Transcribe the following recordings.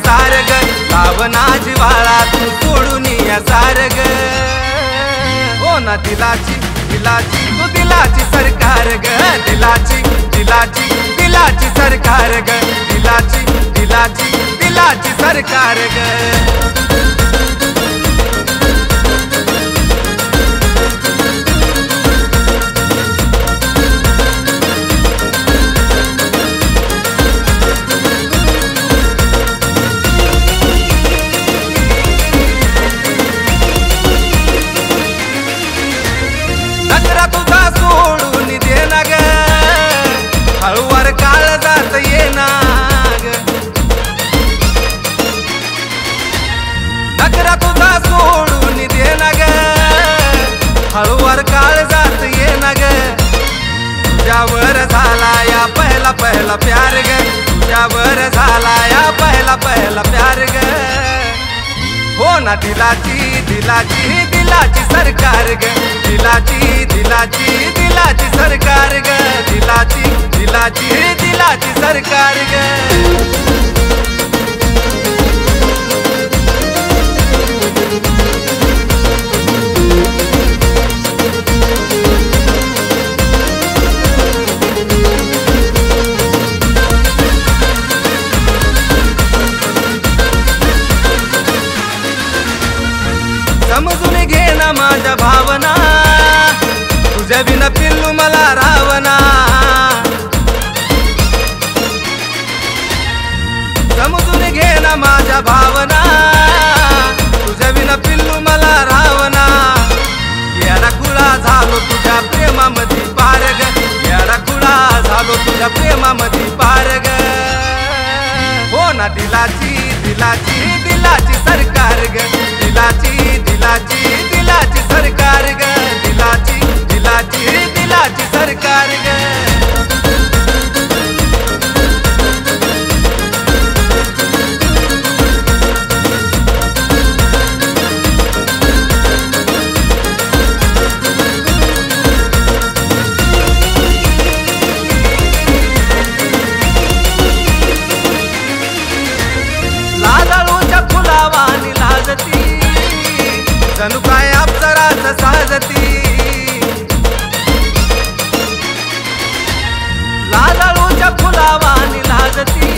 सारग लावना जिवाळा तू सोडून या सारग हो ना दिलाची दिलाची तू दिलाची सरकार ग दिलाची दिलाची दिलाची सरकार ग दिलाची दिलाची दिलाची सरकार ग तुझा सोडून दे ना ग हळूवार काळ जात येना ग नकरा तुझा सोडून दे ना ग हळूवार काळ जात येना ग तुझ्यावर झाला या पहिला पहिला प्यार ग तुझ्यावर झाला या पहिला पहिला प्यार ग हो ना दिलाची दिलाची दिलाची सरकार ग दिलाची दिलाची दिलाची सरकार ग दिलाची दिलाची दिलाची सरकार ग समजून घे ना माझ्या भावना तुझ्या बिना पिल्लू मला रावना समजून घे ना माझ्या भावना तुझ्या बिना पिल्लू मला रावना येडा खुळा झालो तुझ्या प्रेमामध्ये पारग येडा खुळा झालो तुझ्या प्रेमामध्ये पारग हो ना दिलाची दिलाची दिलाची सरकार ग दिलाची दिलाची दिलाची सरकार ग दिलाची दिलाची दिलाची सरकार ग लाजाळूच्या फुलावानी लाजती जणू काय अप्सराच साजती लाजाळूच्या फुलावानी लाजती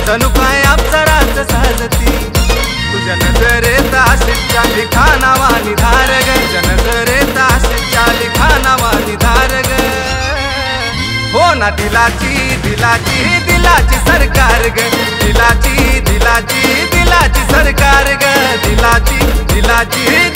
जणू काय अप्सराच साजती तुझ्या नजरेत आशिषच्या लिखाणावानी धारग तुझ्या नजरेत आशिषच्या लिखाणावानी धारग हो ना दिलाची दिलाची दिलाची सरकार ग दिलाची दिलाची दिलाची सरकार ग दिलाची दिलाची